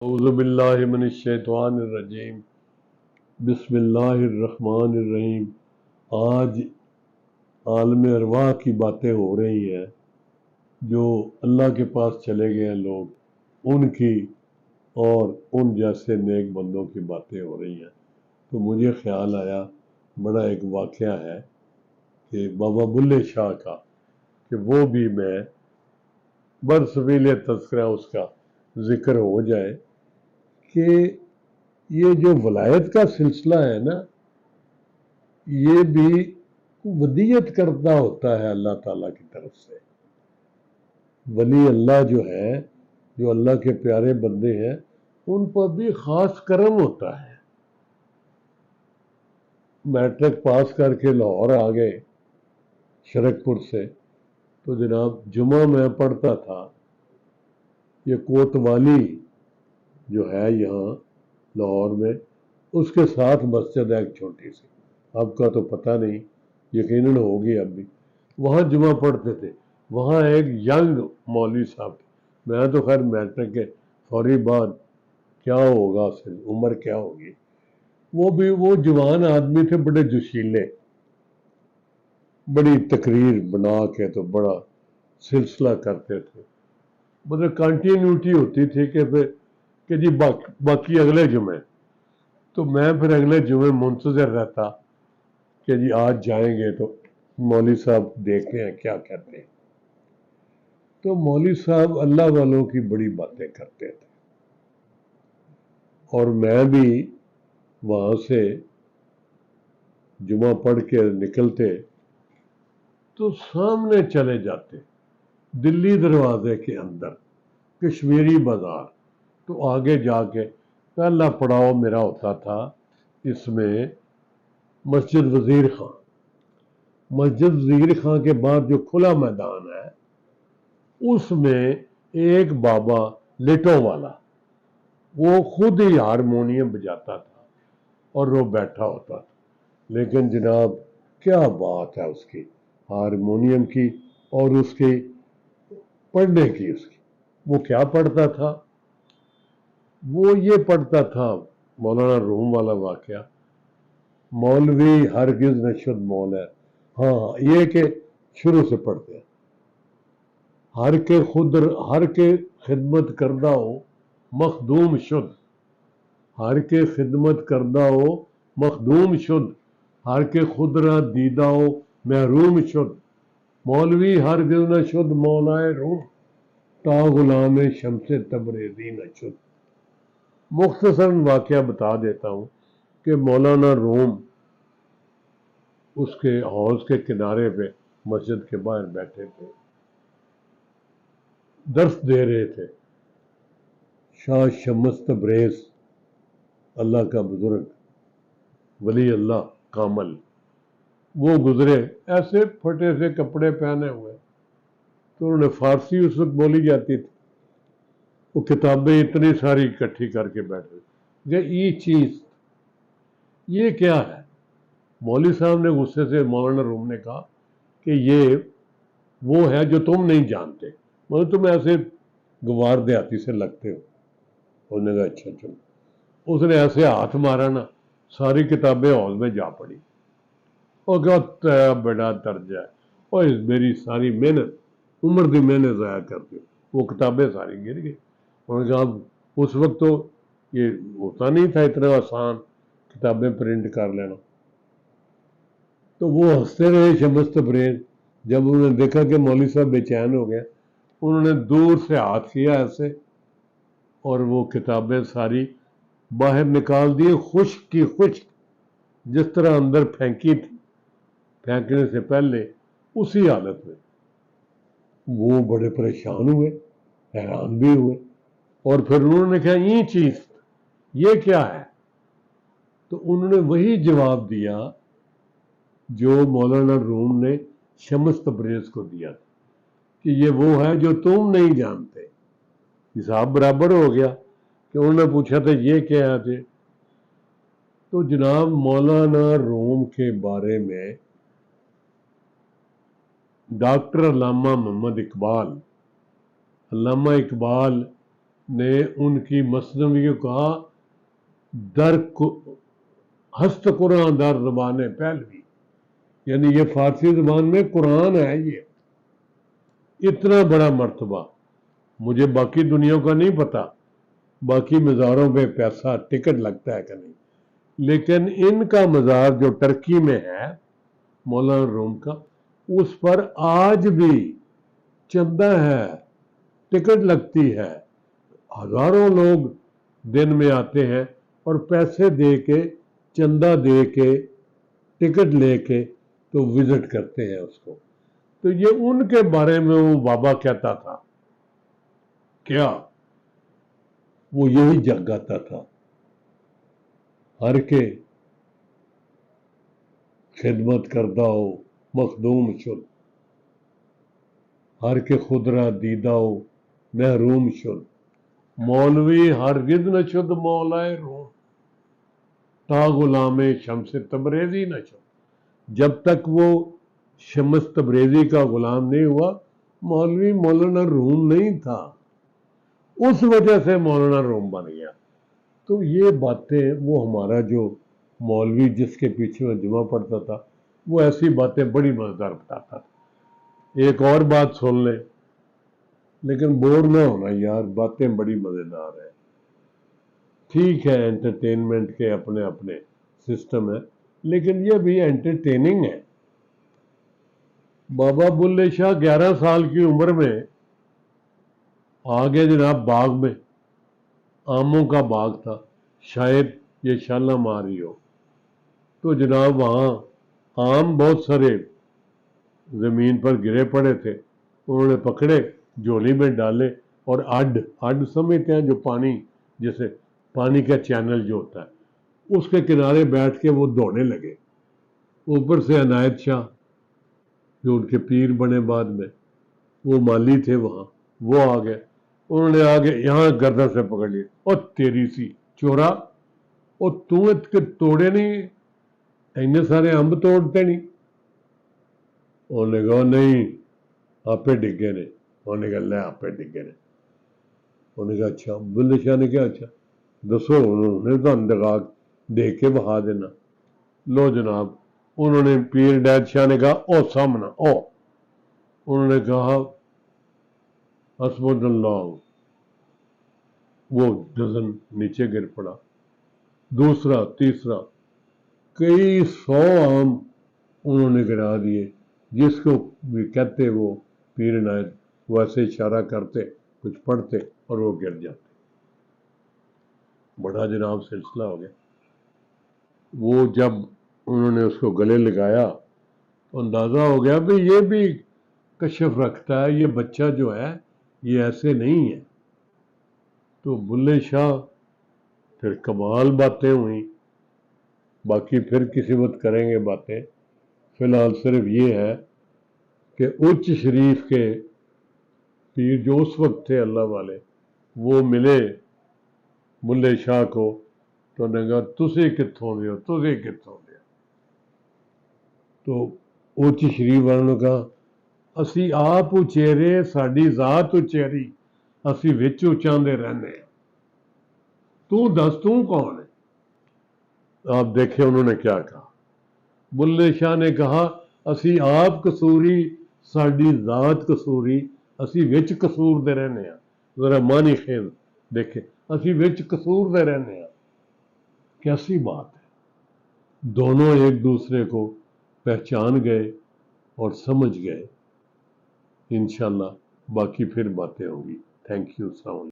اعوذ باللہ من الشیطان الرجیم بسم اللہ الرحمن الرحیم۔ آج عالم ارواح کی باتیں ہو رہی ہیں، جو اللہ کے پاس چلے گئے ہیں لوگ، ان کی اور ان جیسے نیک بندوں کی باتیں ہو رہی ہیں، تو مجھے خیال آیا بڑا ایک واقعہ ہے کہ بابا بلے شاہ کا، کہ وہ بھی میں برسبیل تذکرہ اس کا ذکر ہو جائے کہ یہ جو ولایت کا سلسلہ ہے نا، یہ بھی ودیت کرتا ہوتا ہے اللہ تعالیٰ کی طرف سے۔ ولی اللہ جو ہے، جو اللہ کے پیارے بندے ہیں، ان پر بھی خاص کرم ہوتا ہے۔ میٹرک پاس کر کے لاہور آ گئے شرک پور سے، تو جناب جمعہ میں پڑھتا تھا۔ یہ کوتوالی جو ہے یہاں لاہور میں، اس کے ساتھ مسجد ہے ایک چھوٹی سی، اب کا تو پتہ نہیں، یقیناً ہوگی اب بھی۔ وہاں جمعہ پڑھتے تھے۔ وہاں ایک ینگ مولوی صاحب تھے، میں تو خیر میٹرک کے فوری بعد، کیا ہوگا عمر کیا ہوگی، وہ جوان آدمی تھے، بڑے جوشیلے، بڑی تقریر بنا کے تو بڑا سلسلہ کرتے تھے، مطلب کنٹینیوٹی ہوتی تھی کہ جی باقی اگلے جمعے، تو میں پھر اگلے جمعے منتظر رہتا کہ جی آج جائیں گے تو مولوی صاحب دیکھتے ہیں کیا کہتے ہیں۔ تو مولوی صاحب اللہ والوں کی بڑی باتیں کرتے تھے، اور میں بھی وہاں سے جمعہ پڑھ کے نکلتے تو سامنے چلے جاتے دلی دروازے کے اندر کشمیری بازار، تو آگے جا کے پہلا پڑاؤ میرا ہوتا تھا اس میں مسجد وزیر خان۔ مسجد وزیر خان کے بعد جو کھلا میدان ہے، اس میں ایک بابا لٹوں والا، وہ خود ہی ہارمونیم بجاتا تھا اور وہ بیٹھا ہوتا تھا، لیکن جناب کیا بات ہے اس کی ہارمونیم کی اور اس کی پڑھنے کی۔ اس کی وہ کیا پڑھتا تھا؟ وہ یہ پڑھتا تھا، مولانا روم والا واقعہ، مولوی ہرگز نہ شد مول ہے، ہاں یہ کہ شروع سے پڑھتے ہیں، ہر کے خدمت کردہ ہو مخدوم شد، ہر کے خدمت کردہ ہو مخدوم شد، ہر کے خود را دیدہ ہو محروم شد، مولوی ہرگز نہ شد مولائے روم، تا غلام شمس تبریزی نہ شد۔ مختصر واقعہ بتا دیتا ہوں کہ مولانا روم اس کے حوض کے کنارے پہ مسجد کے باہر بیٹھے تھے، درس دے رہے تھے۔ شاہ شمس تبریز اللہ کا بزرگ ولی اللہ کامل، وہ گزرے، ایسے پھٹے سے کپڑے پہنے ہوئے، تو انہوں نے فارسی اس وقت بولی جاتی تھی، وہ کتابیں اتنی ساری اکٹھی کر کے بیٹھے کہ یہ چیز یہ کیا ہے؟ مولوی صاحب نے غصے سے مولانا روم نے کہا کہ یہ وہ ہے جو تم نہیں جانتے، مطلب تم ایسے گوار دیہاتی سے لگتے ہو۔ انہوں نے کہا اچھا چلو۔ اس نے ایسے ہاتھ مارا نا، ساری کتابیں ہال میں جا پڑی، اور کہا تیرا بڑا درجہ ہے، اور میری ساری محنت، عمر کی محنت ضائع کرتی ہو۔ وہ کتابیں ساری گر گئی۔ انہوں نے کہا اس وقت تو یہ ہوتا نہیں تھا اتنا آسان کتابیں پرنٹ کر لینا۔ تو وہ ہنستے رہے شمس تبریز۔ جب انہوں نے دیکھا کہ مولوی صاحب بے چین ہو گئے، انہوں نے دور سے ہاتھ کیا ایسے، اور وہ کتابیں ساری باہر نکال دی، خشک کی خشک، جس طرح اندر پھینکی تھی پھینکنے سے پہلے، اسی حالت میں۔ وہ بڑے پریشان ہوئے، حیران بھی ہوئے، اور پھر انہوں نے کہا یہ چیز یہ کیا ہے؟ تو انہوں نے وہی جواب دیا جو مولانا روم نے شمس تبریز کو دیا تھا، کہ یہ وہ ہے جو تم نہیں جانتے۔ حساب برابر ہو گیا کہ انہوں نے پوچھا تھا یہ کیا ہے؟ تو جناب مولانا روم کے بارے میں ڈاکٹر علامہ محمد اقبال، علامہ اقبال نے ان کی مثنوی کو کہا ہست قرآن در زبان پہلوی، یعنی یہ فارسی زبان میں قرآن ہے، یہ اتنا بڑا مرتبہ مجھے باقی دنیا کا نہیں پتا، باقی مزاروں پہ پیسہ ٹکٹ لگتا ہے کہ نہیں، لیکن ان کا مزار جو ٹرکی میں ہے مولانا روم کا، اس پر آج بھی چندہ ہے، ٹکٹ لگتی ہے، ہزاروں لوگ دن میں آتے ہیں اور پیسے دے کے، چندہ دے کے، ٹکٹ لے کے تو وزٹ کرتے ہیں اس کو۔ تو یہ ان کے بارے میں وہ بابا کہتا تھا، کیا وہ یہی جگاتا تھا، ہر کے خدمت کردہ ہو مخدوم شد، ہر کے خود را دیدہ ہو محروم شد، مولوی ہرگز نہ شد مولائے روم، تا غلام شمس تبریزی نہ شد۔ جب تک وہ شمس تبریزی کا غلام نہیں ہوا، مولوی مولانا روم نہیں تھا، اس وجہ سے مولانا روم بن گیا۔ تو یہ باتیں وہ ہمارا جو مولوی جس کے پیچھے میں جمعہ پڑتا تھا، وہ ایسی باتیں بڑی مزیدار بتاتا تھا۔ ایک اور بات سن لیں، لیکن بور نہ ہونا یار، باتیں بڑی مزیدار ہیں۔ ٹھیک ہے انٹرٹینمنٹ کے اپنے اپنے سسٹم ہے، لیکن یہ بھی انٹرٹیننگ ہے۔ بابا بلے شاہ 11 سال کی عمر میں آگے جناب باغ میں، آموں کا باغ تھا، شاید یہ شالہ ماری ہو، تو جناب وہاں آم بہت سارے زمین پر گرے پڑے تھے، انہوں نے پکڑے، جھولی میں ڈالے، اور اڈ سمجھتے ہیں جو پانی، جیسے پانی کا چینل جو ہوتا ہے، اس کے کنارے بیٹھ کے وہ دوڑنے لگے۔ اوپر سے عنایت شاہ جو ان کے پیر بنے بعد میں، وہ مالی تھے وہاں، وہ آ گئے، انہوں نے آگے یہاں گردن سے پکڑ لی، اور تیری سی چورا، اور تو اس کے توڑے نہیں، اتنے سارے امب توڑتے نہیں۔ انہوں نے کہا نہیں، آپے ڈگے نے۔ انہوں نے کہا لے آپے ڈگے نے۔ انہوں نے کہا اچھا، بلے شاہ نے کہا اچھا دسو، انہوں نے تو اندگاہ دیکھ کے بہا دینا۔ لو جناب، انہوں نے پیر ڈید شاہ نے کہا او سامنا او، انہوں نے کہا حسبنا اللہ، وہ ڈزن نیچے گر پڑا، دوسرا تیسرا، کئی 100 آم انہوں نے گرا دیے، جس کو بھی کہتے وہ پیر عنایت ویسے اشارہ کرتے، کچھ پڑھتے اور وہ گر جاتے۔ بڑا جناب سلسلہ ہو گیا۔ وہ جب انہوں نے اس کو گلے لگایا تو اندازہ ہو گیا کہ یہ بھی کشف رکھتا ہے، یہ بچہ جو ہے یہ ایسے نہیں ہے۔ تو بلے شاہ پھر کمال باتیں ہوئیں، باقی پھر کسی وقت کریں گے باتیں، فی الحال صرف یہ ہے کہ اچ شریف کے پیر جو اس وقت تھے اللہ والے، وہ ملے بلے شاہ کو، تو نے کہا تسی کتوں دے ہو، تسی کتوں دے ہو؟ تو اچ شریف والوں نے کہا اسی آپ اچیرے، ساڈی ذات اچیری، اسی وچ اچاندے رہنے ہیں، تو دس تو کون ہے؟ آپ دیکھیں انہوں نے کیا کہا۔ بلے شاہ نے کہا اسی آپ قصوری، ساڈی ذات قصوری، اسی وچ قصور دے رہنے ہیں۔ ذرا مانی خیز دیکھیں، اسی وچ قصور دے رہنے ہیں، کیسی بات ہے۔ دونوں ایک دوسرے کو پہچان گئے اور سمجھ گئے۔ انشاءاللہ باقی پھر باتیں ہوں گی۔ تھینک یو، السلام علیکم۔